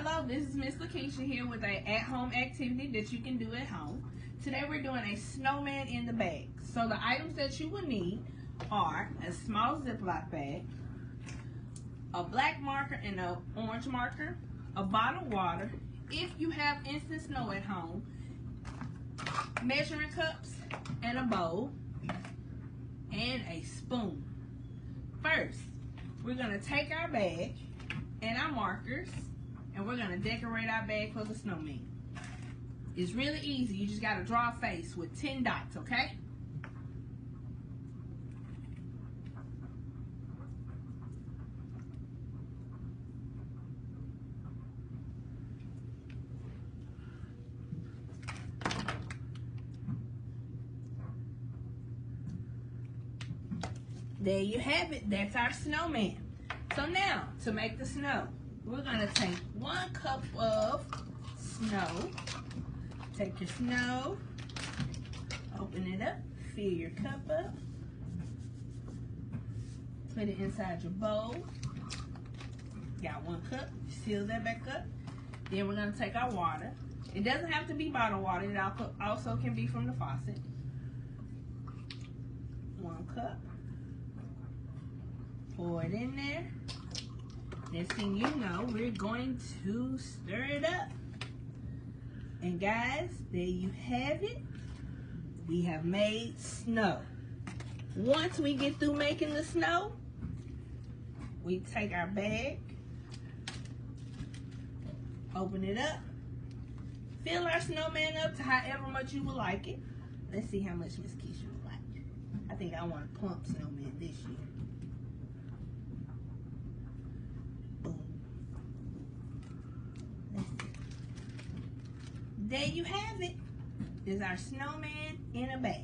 Hello, this is Miss Lakeisha here with an at-home activity that you can do at home. Today we're doing a snowman in the bag. So the items that you will need are a small Ziploc bag, a black marker and an orange marker, a bottle of water, if you have instant snow at home, measuring cups and a bowl, and a spoon. First, we're going to take our bag and our markers and we're going to decorate our bag for the snowman. It's really easy. You just got to draw a face with 10 dots, okay? There you have it. That's our snowman. So now, to make the snow, we're going to take 1 cup of snow. Take your snow, open it up, fill your cup up, put it inside your bowl. Got 1 cup, seal that back up. Then we're going to take our water. It doesn't have to be bottled water. It also can be from the faucet. 1 cup. Pour it in there. Next thing you know, we're going to stir it up. And guys, there you have it. We have made snow. Once we get through making the snow, we take our bag, open it up, fill our snowman up to however much you would like it. Let's see how much Miss Keisha would like. I think I want a plump snowman this year. There you have it. There's our snowman in a bag.